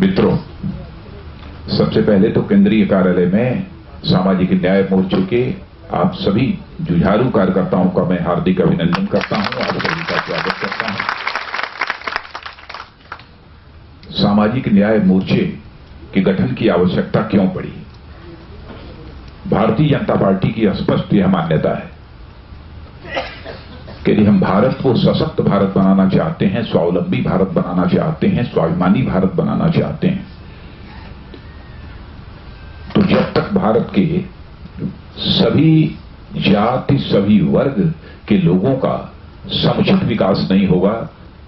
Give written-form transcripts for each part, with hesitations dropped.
मित्रों, सबसे पहले तो केंद्रीय कार्यालय में सामाजिक न्याय मोर्चे के आप सभी जुझारू कार्यकर्ताओं का मैं हार्दिक अभिनंदन करता हूं, आप सभी का स्वागत करता हूं। सामाजिक न्याय मोर्चे के गठन की आवश्यकता क्यों पड़ी? भारतीय जनता पार्टी की स्पष्ट यह मान्यता है कि यदि हम भारत को सशक्त भारत बनाना चाहते हैं, स्वावलंबी भारत बनाना चाहते हैं, स्वाभिमानी भारत बनाना चाहते हैं, तो जब तक भारत के सभी जाति, सभी वर्ग के लोगों का समुचित विकास नहीं होगा,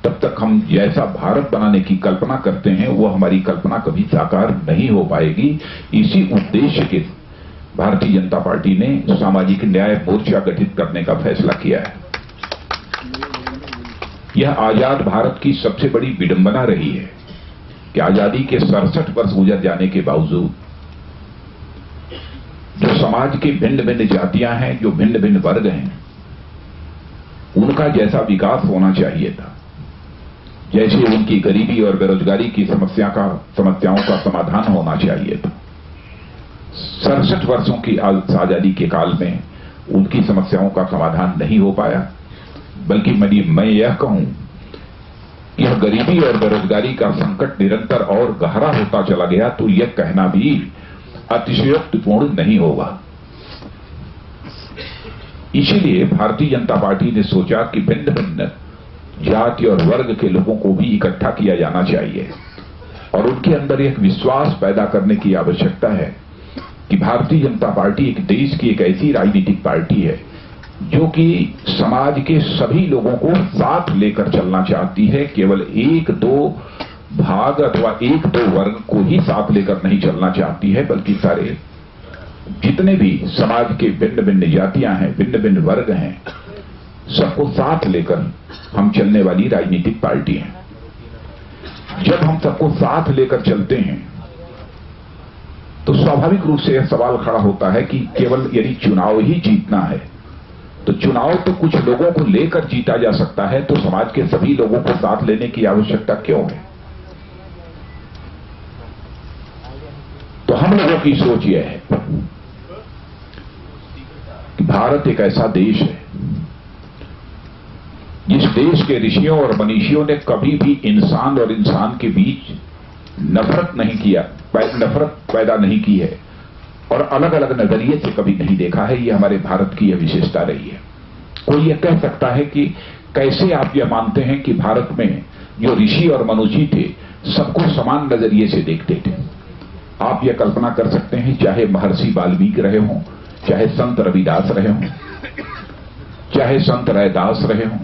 तब तक हम जैसा भारत बनाने की कल्पना करते हैं वो हमारी कल्पना कभी साकार नहीं हो पाएगी। इसी उद्देश्य के भारतीय जनता पार्टी ने सामाजिक न्याय मोर्चा गठित करने का फैसला किया है। यह आजाद भारत की सबसे बड़ी विडंबना रही है कि आजादी के 67 वर्ष गुजर जाने के बावजूद जो समाज के भिन्न भिन्न जातियां हैं, जो भिन्न भिन्न वर्ग हैं, उनका जैसा विकास होना चाहिए था, जैसे उनकी गरीबी और बेरोजगारी की समस्याओं का समाधान होना चाहिए था, 67 वर्षों की आजादी के काल में उनकी समस्याओं का समाधान नहीं हो पाया। बल्कि मैं यह कहूं कि यह गरीबी और बेरोजगारी का संकट निरंतर और गहरा होता चला गया तो यह कहना भी अतिशयोक्तिपूर्ण नहीं होगा। इसीलिए भारतीय जनता पार्टी ने सोचा कि भिन्न भिन्न जाति और वर्ग के लोगों को भी इकट्ठा किया जाना चाहिए और उनके अंदर एक विश्वास पैदा करने की आवश्यकता है कि भारतीय जनता पार्टी एक देश की एक ऐसी राजनीतिक पार्टी है जो कि समाज के सभी लोगों को साथ लेकर चलना चाहती है। केवल एक दो भाग अथवा एक दो वर्ग को ही साथ लेकर नहीं चलना चाहती है, बल्कि सारे जितने भी समाज के भिन्न भिन्न जातियां हैं, भिन्न भिन्न वर्ग हैं, सबको साथ लेकर हम चलने वाली राजनीतिक पार्टी है। जब हम सबको साथ लेकर चलते हैं तो स्वाभाविक रूप से यह सवाल खड़ा होता है कि केवल यदि चुनाव ही जीतना है तो चुनाव तो कुछ लोगों को लेकर जीता जा सकता है, तो समाज के सभी लोगों को साथ लेने की आवश्यकता क्यों है? तो हम लोगों की सोच यह है कि भारत एक ऐसा देश है जिस देश के ऋषियों और मनीषियों ने कभी भी इंसान और इंसान के बीच नफरत पैदा नहीं की है और अलग अलग नजरिए से कभी नहीं देखा है। यह हमारे भारत की यह विशेषता रही है। कोई यह कह सकता है कि कैसे आप यह मानते हैं कि भारत में जो ऋषि और मनुष्य थे सबको समान नजरिए से देखते थे? आप यह कल्पना कर सकते हैं, चाहे महर्षि वाल्मीकि रहे हों, चाहे संत रविदास रहे हों, चाहे संत रैदास रहे हों,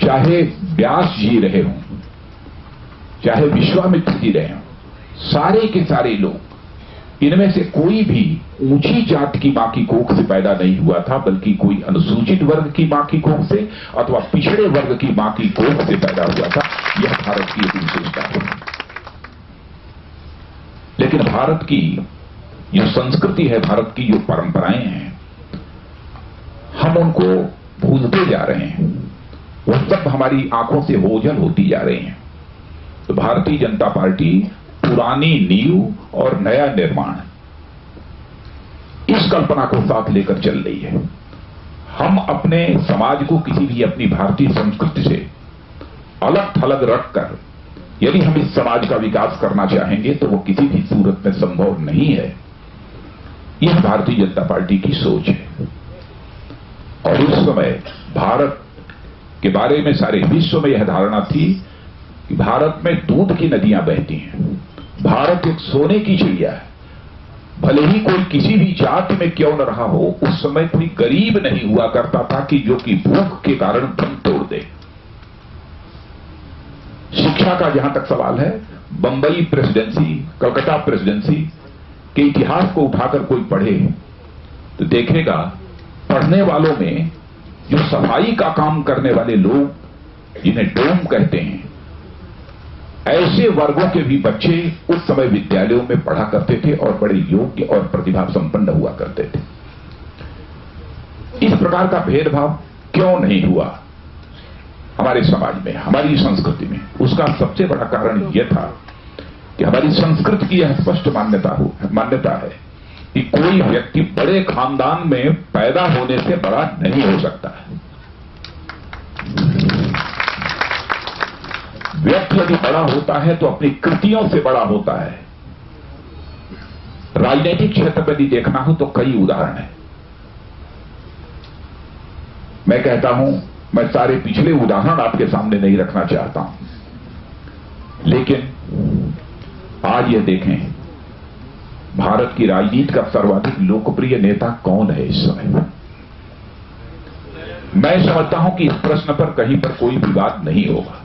चाहे व्यास जी रहे हों, चाहे विश्वामित्र जी रहे हों, सारे के सारे लोग, इनमें से कोई भी ऊंची जात की मां की कोख से पैदा नहीं हुआ था, बल्कि कोई अनुसूचित वर्ग की मां की कोख से अथवा पिछड़े वर्ग की मां की कोख से पैदा हुआ था। यह भारत की एक विशेषता है। लेकिन भारत की जो संस्कृति है, भारत की जो परंपराएं हैं, हम उनको भूलते जा रहे हैं। वह सब हमारी आंखों से ओझल होती जा रही हैं। तो भारतीय जनता पार्टी पुरानी नींव और नया निर्माण, इस कल्पना को साथ लेकर चल रही है। हम अपने समाज को किसी भी अपनी भारतीय संस्कृति से अलग थलग रखकर यदि हम इस समाज का विकास करना चाहेंगे तो वो किसी भी सूरत में संभव नहीं है। यह भारतीय जनता पार्टी की सोच है। और उस समय भारत के बारे में सारे विश्व में यह धारणा थी कि भारत में दूध की नदियां बहती हैं, भारत एक सोने की चिड़िया है। भले ही कोई किसी भी जाति में क्यों न रहा हो, उस समय कोई गरीब नहीं हुआ करता था कि जो कि भूख के कारण दम तोड़ दे। शिक्षा का जहां तक सवाल है, बंबई प्रेसिडेंसी, कलकत्ता प्रेसिडेंसी के इतिहास को उठाकर कोई पढ़े तो देखेगा पढ़ने वालों में जो सफाई का काम करने वाले लोग, जिन्हें डोम कहते हैं, ऐसे वर्गों के भी बच्चे उस समय विद्यालयों में पढ़ा करते थे और बड़े योग्य और प्रतिभा संपन्न हुआ करते थे। इस प्रकार का भेदभाव क्यों नहीं हुआ हमारे समाज में, हमारी संस्कृति में? उसका सबसे बड़ा कारण यह था कि हमारी संस्कृति की यह स्पष्ट मान्यता है कि कोई व्यक्ति बड़े खानदान में पैदा होने से बड़ा नहीं हो सकता है। व्यक्ति यदि बड़ा होता है तो अपनी कृतियों से बड़ा होता है। राजनीतिक क्षेत्र में भी देखना हो तो कई उदाहरण हैं। मैं कहता हूं, मैं सारे पिछले उदाहरण आपके सामने नहीं रखना चाहता हूं, लेकिन आज यह देखें, भारत की राजनीति का सर्वाधिक लोकप्रिय नेता कौन है इस समय। मैं समझता हूं कि इस प्रश्न पर कहीं पर कोई विवाद नहीं होगा।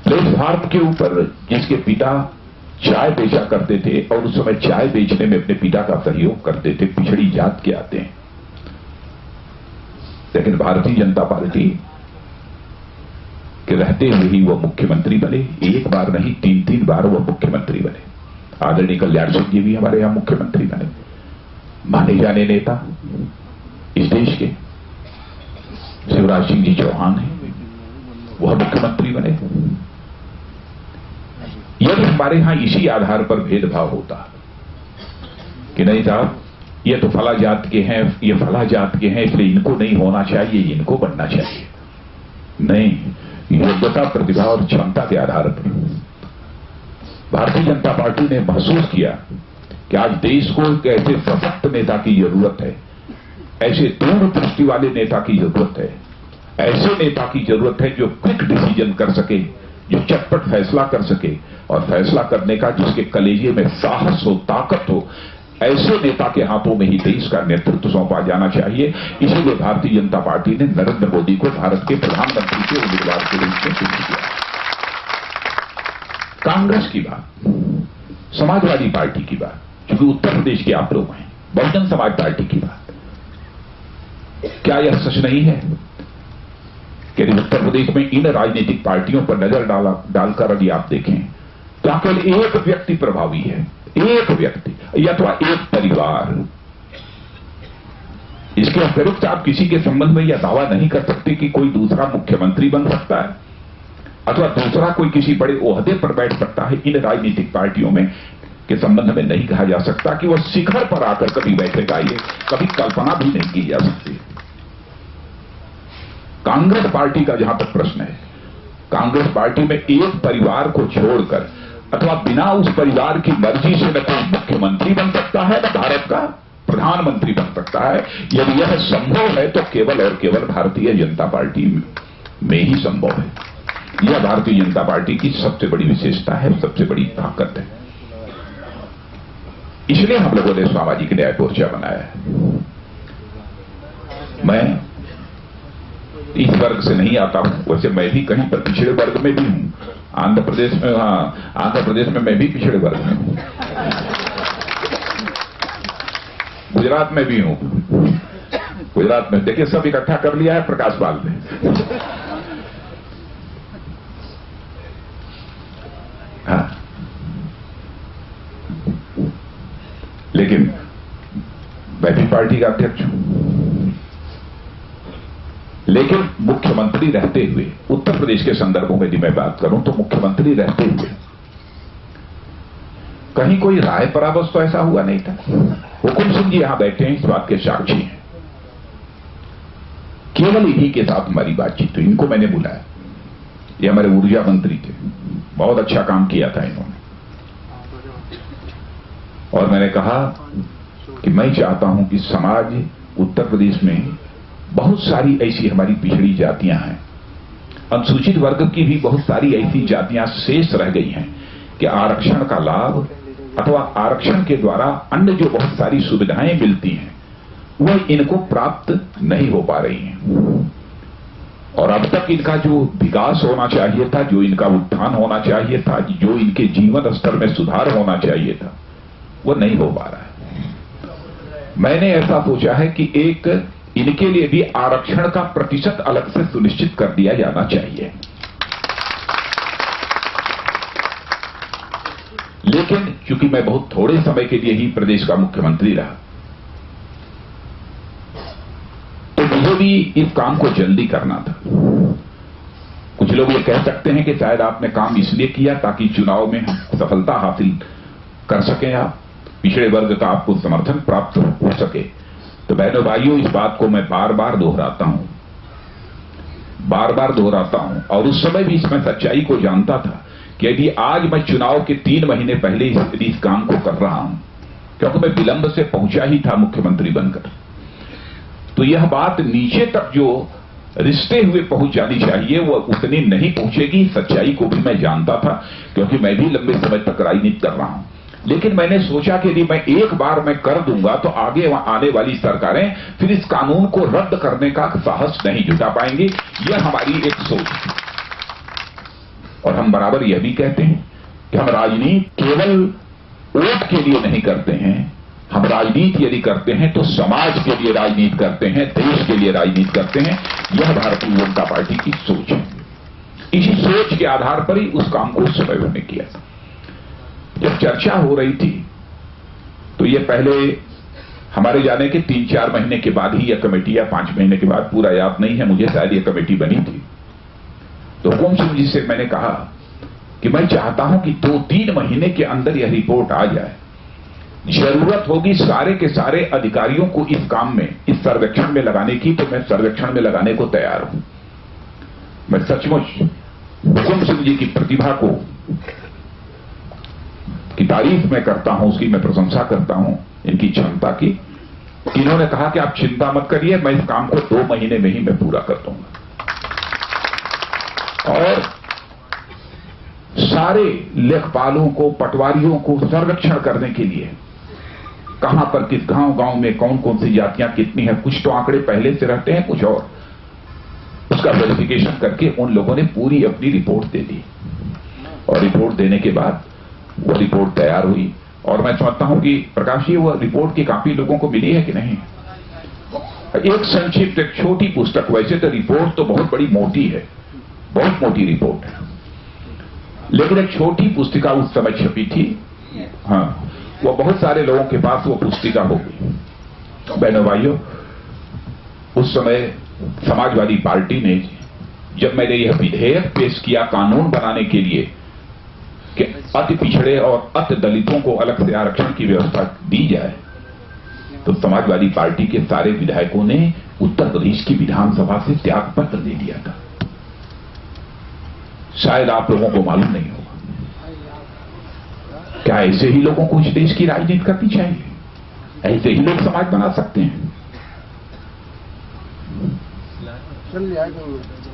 प्लेटफार्म के ऊपर जिसके पिता चाय बेचा करते थे और उस समय चाय बेचने में अपने पिता का सहयोग करते थे, पिछड़ी जात के आते हैं, लेकिन भारतीय जनता पार्टी के रहते हुए ही वह मुख्यमंत्री बने। एक बार नहीं, 3-3 बार वह मुख्यमंत्री बने। आदरणीय कल्याण सिंह जी भी हमारे यहां मुख्यमंत्री बने। माने जाने नेता इस देश के शिवराज सिंह जी चौहान हैं, वह मुख्यमंत्री बने। यदि हमारे यहां इसी आधार पर भेदभाव होता कि नहीं साहब, ये तो फला जात के हैं, ये फला जात के हैं, इसलिए इनको नहीं होना चाहिए, इनको बनना चाहिए, नहीं, योग्यता, प्रतिभा और क्षमता के आधार पर भारतीय जनता पार्टी ने महसूस किया कि आज देश को एक ऐसे सशक्त नेता की जरूरत है, ऐसे दूरदृष्टि वाले नेता की जरूरत है, ऐसे नेता की जरूरत है जो क्विक डिसीजन कर सके, जो चटपट फैसला कर सके, और फैसला करने का जिसके कलेजे में साहस हो, ताकत हो। ऐसे नेता के हाथों में ही देश का नेतृत्व सौंपा जाना चाहिए। इसीलिए भारतीय जनता पार्टी ने नरेंद्र मोदी को भारत के प्रधानमंत्री के उम्मीदवार के रूप में चुन लिया। कांग्रेस की बात, समाजवादी पार्टी की बात, क्योंकि उत्तर प्रदेश के आप लोग हैं, बहुजन समाज पार्टी की बात, क्या यह सच नहीं है कि उत्तर प्रदेश में इन राजनीतिक पार्टियों पर नजर डालकर यदि आप देखें तो केवल एक व्यक्ति प्रभावी है, एक व्यक्ति या तो एक परिवार। इसके अतिरिक्त आप किसी के संबंध में यह दावा नहीं कर सकते कि कोई दूसरा मुख्यमंत्री बन सकता है अथवा दूसरा कोई किसी बड़े ओहदे पर बैठ सकता है। इन राजनीतिक पार्टियों में के संबंध में नहीं कहा जा सकता कि वह शिखर पर आकर कभी बैठेगा, ये कभी कल्पना भी नहीं की जा सकती। कांग्रेस पार्टी का जहां तक प्रश्न है, कांग्रेस पार्टी में एक परिवार को छोड़कर अथवा बिना उस परिवार की मर्जी से न कोई मुख्यमंत्री बन सकता है, न भारत का प्रधानमंत्री बन सकता है। यदि यह संभव है तो केवल और केवल भारतीय जनता पार्टी में ही संभव है। यह भारतीय जनता पार्टी की सबसे बड़ी विशेषता है, सबसे बड़ी ताकत है। इसलिए हम लोगों ने सामाजिक न्याय मोर्चा बनाया है। मैं इस वर्ग से नहीं आता हूं, वैसे मैं भी कहीं पर पिछड़े वर्ग में भी हूं। आंध्र प्रदेश में, आंध्र प्रदेश में मैं भी पिछड़े वर्ग में हूं, गुजरात में भी हूं। गुजरात में देखिए सब इकट्ठा कर लिया है प्रकाश बाल ने। हाँ, लेकिन मैं भी पार्टी का अध्यक्ष हूं। लेकिन मुख्यमंत्री रहते हुए, उत्तर प्रदेश के संदर्भों में यदि मैं बात करूं तो मुख्यमंत्री रहते हुए कहीं कोई राय परामर्श तो ऐसा हुआ नहीं था। हुकुम सिंह जी यहां बैठे हैं, इस बात के साक्षी हैं। केवल इन्हीं के साथ हमारी बातचीत हुई, इनको मैंने बुलाया। ये हमारे ऊर्जा मंत्री थे, बहुत अच्छा काम किया था इन्होंने। और मैंने कहा कि मैं चाहता हूं कि समाज उत्तर प्रदेश में बहुत सारी ऐसी हमारी पिछड़ी जातियां हैं, अनुसूचित वर्ग की भी बहुत सारी ऐसी जातियां शेष रह गई हैं कि आरक्षण का लाभ अथवा आरक्षण के द्वारा अन्य जो बहुत सारी सुविधाएं मिलती हैं वह इनको प्राप्त नहीं हो पा रही हैं। और अब तक इनका जो विकास होना चाहिए था, जो इनका उत्थान होना चाहिए था, जो इनके जीवन स्तर में सुधार होना चाहिए था, वह नहीं हो पा रहा है। मैंने ऐसा सोचा है कि एक इनके लिए भी आरक्षण का प्रतिशत अलग से सुनिश्चित कर दिया जाना चाहिए। लेकिन चूंकि मैं बहुत थोड़े समय के लिए ही प्रदेश का मुख्यमंत्री रहा, तो मुझे भी इस काम को जल्दी करना था। कुछ लोग ये कह सकते हैं कि शायद आपने काम इसलिए किया ताकि चुनाव में सफलता हासिल कर सकें, आप पिछड़े वर्ग का आपको समर्थन प्राप्त हो सके। तो बहनों भाइयों, इस बात को मैं बार बार दोहराता हूं, और उस समय भी इसमें सच्चाई को जानता था कि यदि आज मैं चुनाव के 3 महीने पहले इस काम को कर रहा हूं, क्योंकि मैं विलंब से पहुंचा ही था मुख्यमंत्री बनकर, तो यह बात नीचे तक जो रिश्ते हुए पहुंच जानी चाहिए वो उतनी नहीं पहुंचेगी। सच्चाई को भी मैं जानता था, क्योंकि मैं भी लंबे समय तक राजनीति कर रहा हूं। लेकिन मैंने सोचा कि यदि मैं एक बार मैं कर दूंगा तो आगे आने वाली सरकारें फिर इस कानून को रद्द करने का साहस नहीं जुटा पाएंगी। यह हमारी एक सोच थी। और हम बराबर यह भी कहते हैं कि हम राजनीति केवल वोट के लिए नहीं करते हैं, हम राजनीति यदि करते हैं तो समाज के लिए राजनीति करते हैं, देश के लिए राजनीति करते हैं। यह भारतीय जनता पार्टी की सोच है। इसी सोच के आधार पर ही उस काम को उस समय मैंने किया। जब चर्चा हो रही थी तो ये पहले हमारे जाने के 3-4 महीने के बाद ही यह कमेटी, या 5 महीने के बाद, पूरा याद नहीं है मुझे, शायद यह कमेटी बनी थी। तो हुकुम सिंह जी से मैंने कहा कि मैं चाहता हूं कि 2-3 महीने के अंदर यह रिपोर्ट आ जाए। जरूरत होगी सारे के सारे अधिकारियों को इस काम में, इस सर्वेक्षण में लगाने की, तो मैं सर्वेक्षण में लगाने को तैयार हूं। मैं सचमुच हुकुम सिंह जी की प्रतिभा की तारीफ मैं करता हूं, उसकी मैं प्रशंसा करता हूं, इनकी क्षमता की। इन्होंने कहा कि आप चिंता मत करिए, मैं इस काम को 2 महीने में ही मैं पूरा कर दूंगा। और सारे लेखपालों को, पटवारियों को सर्वेक्षण करने के लिए कहां पर किस गांव में कौन कौन सी जातियां कितनी है, कुछ तो आंकड़े पहले से रहते हैं, कुछ और, उसका वेरिफिकेशन करके उन लोगों ने पूरी अपनी रिपोर्ट दे दी। और रिपोर्ट देने के बाद वो रिपोर्ट तैयार हुई। और मैं समझता हूं कि प्रकाश जी, वो रिपोर्ट की कॉपी लोगों को मिली है कि नहीं? एक संक्षिप्त, एक छोटी पुस्तक, वैसे तो रिपोर्ट तो बहुत बड़ी मोटी है, बहुत मोटी रिपोर्ट है, लेकिन एक छोटी पुस्तिका उस समय छपी थी। हाँ, वो बहुत सारे लोगों के पास वो पुस्तिका हो गई। बहनों भाइयों, उस समय समाजवादी पार्टी ने, जब मैंने यह विधेयक पेश किया कानून बनाने के लिए कि अति पिछड़े और अति दलितों को अलग से आरक्षण की व्यवस्था दी जाए, तो समाजवादी पार्टी के सारे विधायकों ने उत्तर प्रदेश की विधानसभा से त्याग पत्र दे दिया था। शायद आप लोगों को मालूम नहीं होगा। क्या ऐसे ही लोगों को इस देश की राजनीति करनी चाहिए? ऐसे ही लोग समाज बना सकते हैं?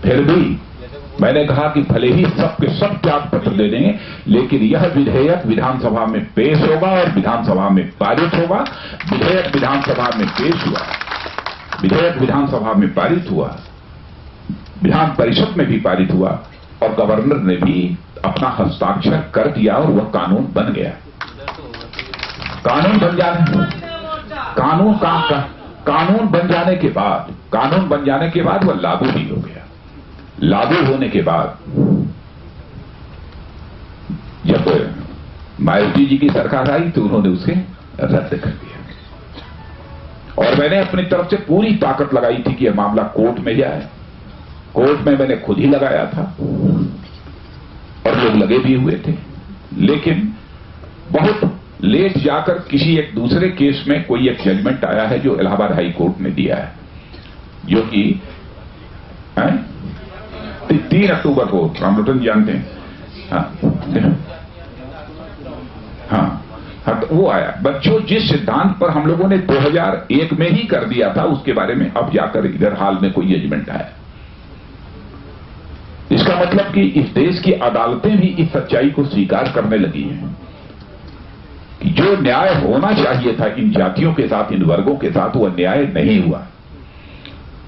फिर भी मैंने कहा कि भले ही सबके सब त्याग पत्र दे देंगे, लेकिन यह विधेयक विधानसभा में पेश होगा और विधानसभा में पारित होगा। विधेयक विधानसभा में पेश हुआ, विधेयक विधानसभा में पारित हुआ, विधान परिषद में भी पारित हुआ, और गवर्नर ने भी अपना हस्ताक्षर कर दिया और वह कानून बन गया। कानून बन जाने के बाद वह लागू भी हो गया। लागू होने के बाद जब मायावती जी की सरकार आई तो उन्होंने उसे रद्द कर दिया। और मैंने अपनी तरफ से पूरी ताकत लगाई थी कि यह मामला कोर्ट में जाए। कोर्ट में मैंने खुद ही लगाया था और लोग लगे भी हुए थे, लेकिन बहुत लेट जाकर किसी एक दूसरे केस में कोई एक जजमेंट आया है जो इलाहाबाद हाई कोर्ट ने दिया है, जो कि 3 अक्टूबर को, रामलोटन जानते हैं, हाँ, तो वो आया। बच्चों, जिस सिद्धांत पर हम लोगों ने 2001 में ही कर दिया था, उसके बारे में अब जाकर इधर हाल में कोई जजमेंट आया। इसका मतलब कि इस देश की अदालतें भी इस सच्चाई को स्वीकार करने लगी हैं कि जो न्याय होना चाहिए था इन जातियों के साथ, इन वर्गों के साथ, वह न्याय नहीं हुआ।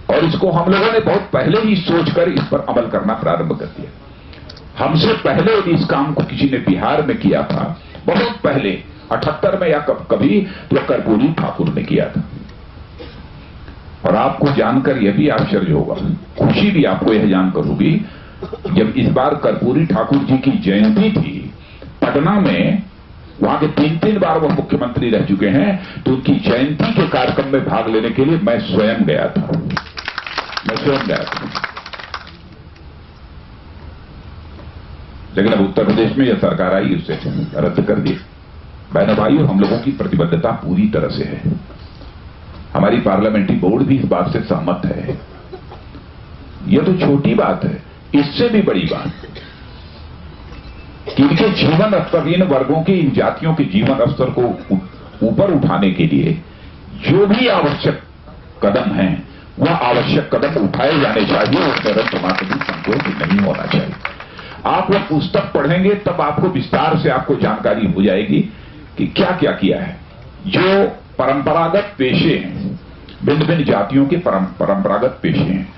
और इसको हम लोगों ने बहुत पहले ही सोचकर इस पर अमल करना प्रारंभ कर दिया। हमसे पहले इस काम को किसी ने बिहार में किया था, बहुत पहले 78 में या कभी, तो कर्पूरी ठाकुर ने किया था। और आपको जानकर यह भी आश्चर्य होगा, खुशी भी आपको यह जानकर होगी, जब इस बार कर्पूरी ठाकुर जी की जयंती थी पटना में, वहां के 3-3 बार वह मुख्यमंत्री रह चुके हैं, तो उनकी जयंती के कार्यक्रम में भाग लेने के लिए मैं स्वयं गया था। लेकिन अब उत्तर प्रदेश में यह सरकार आई, उसे रद्द कर दी। बहनों भाइयों, हम लोगों की प्रतिबद्धता पूरी तरह से है। हमारी पार्लियामेंट्री बोर्ड भी इस बात से सहमत है। यह तो छोटी बात है, इससे भी बड़ी बात कि इनके जीवन स्तर, इन वर्गों के, इन जातियों के जीवन स्तर को ऊपर उठाने के लिए जो भी आवश्यक कदम हैं, वह आवश्यक कदम उठाए जाने चाहिए। उसमें रत्न मात्र भी संकोच नहीं होना चाहिए। आप वह पुस्तक पढ़ेंगे तब आपको विस्तार से आपको जानकारी हो जाएगी कि क्या क्या किया है। जो परंपरागत पेशे हैं, भिन्न भिन्न जातियों के परंपरागत पेशे हैं,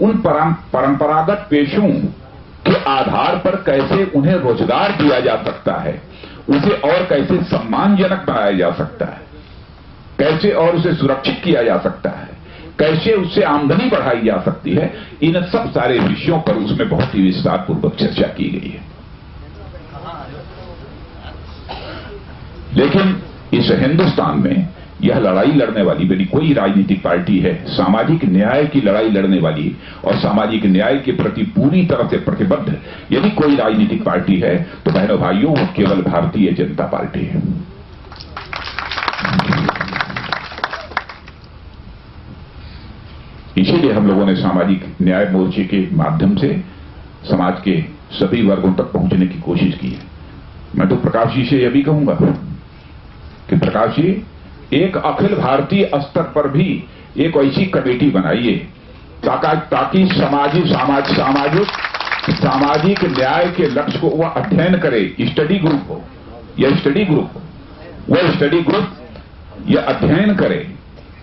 उन परंपरागत पेशों के आधार पर कैसे उन्हें रोजगार दिया जा सकता है, उसे और कैसे सम्मानजनक बनाया जा सकता है, कैसे और उसे सुरक्षित किया जा सकता है, कैसे उससे आमदनी बढ़ाई जा सकती है, इन सब सारे विषयों पर उसमें बहुत ही विस्तार पूर्वक चर्चा की गई है। लेकिन इस हिंदुस्तान में यह लड़ाई लड़ने वाली यदि कोई राजनीतिक पार्टी है, सामाजिक न्याय की लड़ाई लड़ने वाली और सामाजिक न्याय के प्रति पूरी तरह से प्रतिबद्ध यदि कोई राजनीतिक पार्टी है, तो बहनों भाइयों, वो केवल भारतीय जनता पार्टी है। इसीलिए हम लोगों ने सामाजिक न्याय मोर्चे के माध्यम से समाज के सभी वर्गों तक पहुंचने की कोशिश की है। मैं तो प्रकाश जी से यह भी कहूंगा कि प्रकाश जी, एक अखिल भारतीय स्तर पर भी एक ऐसी कमेटी बनाइए ताकि सामाजिक न्याय के लक्ष्य को वह अध्ययन करे। स्टडी ग्रुप हो, वह स्टडी ग्रुप यह अध्ययन करे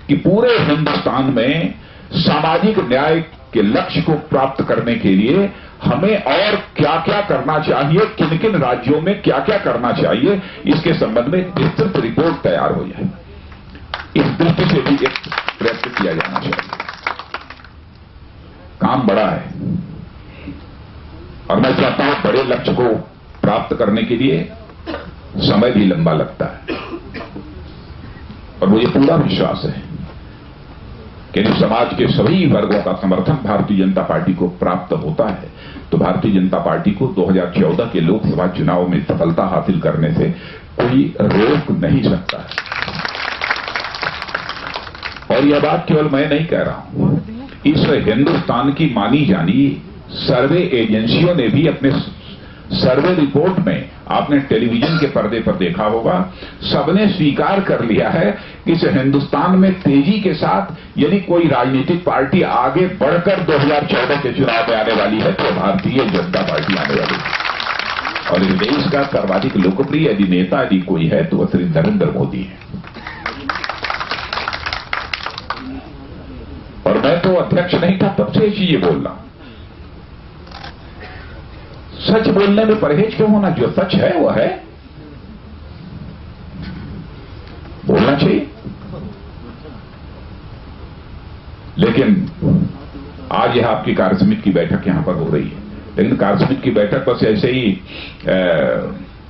कि पूरे हिंदुस्तान में सामाजिक न्याय के लक्ष्य को प्राप्त करने के लिए हमें और क्या क्या करना चाहिए, किन किन राज्यों में क्या क्या करना चाहिए, इसके संबंध में विस्तृत रिपोर्ट तैयार हो जाए। इस दृष्टि से भी एक प्रयत्न किया जाना चाहिए। काम बड़ा है और मैं चाहता हूं बड़े लक्ष्य को प्राप्त करने के लिए समय भी लंबा लगता है, और मुझे पूरा विश्वास है कि यदि समाज के सभी वर्गों का समर्थन भारतीय जनता पार्टी को प्राप्त होता है, तो भारतीय जनता पार्टी को 2014 के लोकसभा चुनाव में सफलता हासिल करने से कोई रोक नहीं सकता है। और यह बात केवल मैं नहीं कह रहा हूं, इस हिंदुस्तान की मानी जानी सर्वे एजेंसियों ने भी अपने सर्वे रिपोर्ट में, आपने टेलीविजन के पर्दे पर देखा होगा, सबने स्वीकार कर लिया है कि इस हिंदुस्तान में तेजी के साथ यदि कोई राजनीतिक पार्टी आगे बढ़कर 2014 के चुनाव में आने वाली है तो भारतीय जनता पार्टी आने वाली है। और इस देश का सर्वाधिक लोकप्रिय यदि नेता यदि कोई है तो वह श्री नरेंद्र मोदी है। और मैं तो अध्यक्ष नहीं था तब से ये चीजें बोल रहा हूं। सच बोलने में परहेज क्यों होना? जो सच है वो है, बोलना चाहिए। लेकिन आज यह आपकी कार्यसमिति की बैठक यहां पर हो रही है, लेकिन कार्यसमिति की बैठक बस ऐसे ही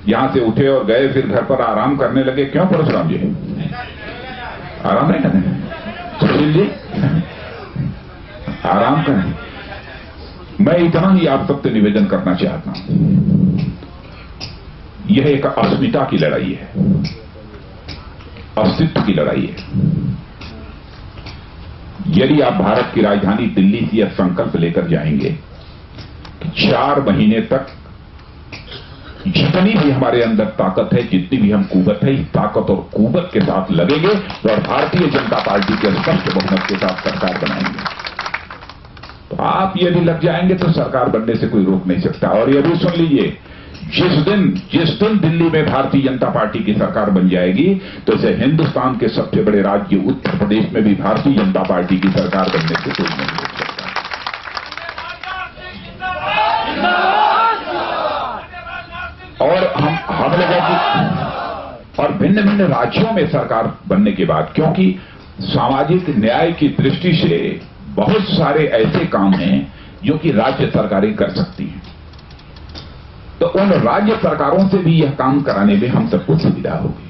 यहां से उठे और गए, फिर घर पर आराम करने लगे। क्यों परशुराम जी? आराम नहीं करने? सुशील जी आराम करें। मैं इतना ही आप सबसे निवेदन करना चाहता हूं, यह एक अस्मिता की लड़ाई है, अस्तित्व की लड़ाई है। यदि आप भारत की राजधानी दिल्ली से यह संकल्प लेकर जाएंगे कि 4 महीने तक जितनी भी हमारे अंदर ताकत है, जितनी भी हम कुवत है, इस ताकत और कुवत के साथ लगेंगे और भारतीय जनता पार्टी के स्पष्ट बहुमत के साथ सरकार बनाएंगे। तो आप यदि लग जाएंगे तो सरकार बनने से कोई रोक नहीं सकता। और यह भी सुन लीजिए, जिस दिन दिल्ली में भारतीय जनता पार्टी की सरकार बन जाएगी तो इसे हिंदुस्तान के सबसे बड़े राज्य उत्तर प्रदेश में भी भारतीय जनता पार्टी की सरकार बनने से कोई नहीं रोक सकता। और हम लोगों की और भिन्न भिन्न राज्यों में सरकार बनने के बाद, क्योंकि सामाजिक न्याय की दृष्टि से बहुत सारे ऐसे काम हैं जो कि राज्य सरकारें कर सकती हैं, तो उन राज्य सरकारों से भी यह काम कराने में हम सबको सुविधा होगी।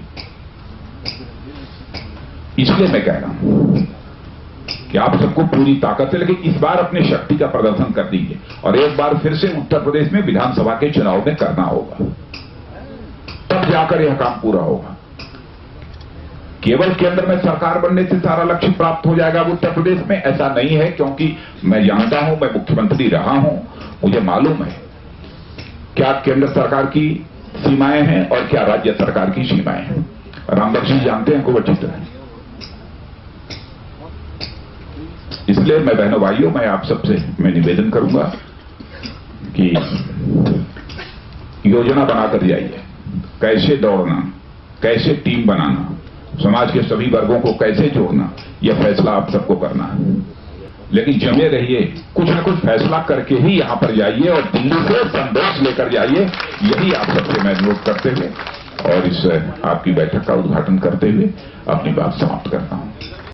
इसलिए मैं कह रहा हूं कि आप सबको पूरी ताकत है, लेकिन इस बार अपनी शक्ति का प्रदर्शन कर दीजिए और एक बार फिर से उत्तर प्रदेश में विधानसभा के चुनाव में करना होगा, तब जाकर यह काम पूरा होगा। केवल केंद्र में सरकार बनने से सारा लक्ष्य प्राप्त हो जाएगा उत्तर प्रदेश में, ऐसा नहीं है, क्योंकि मैं जानता हूं, मैं मुख्यमंत्री रहा हूं, मुझे मालूम है क्या केंद्र सरकार की सीमाएं हैं और क्या राज्य सरकार की सीमाएं हैं। रामबख्श जी जानते हैं खूब अच्छी तरह। इसलिए मैं बहनों भाइयों, मैं आप सबसे मैं निवेदन करूंगा कि योजना बनाकर जाइए, कैसे दौड़ना, कैसे टीम बनाना, समाज के सभी वर्गों को कैसे जोड़ना, यह फैसला आप सबको करना है। लेकिन जमे रहिए, कुछ न कुछ फैसला करके ही यहां पर जाइए और दिल्ली से संदेश लेकर जाइए, यही आप सबसे मैं अनुरोध करते हुए और इस आपकी बैठक का उद्घाटन करते हुए अपनी बात समाप्त करता हूं।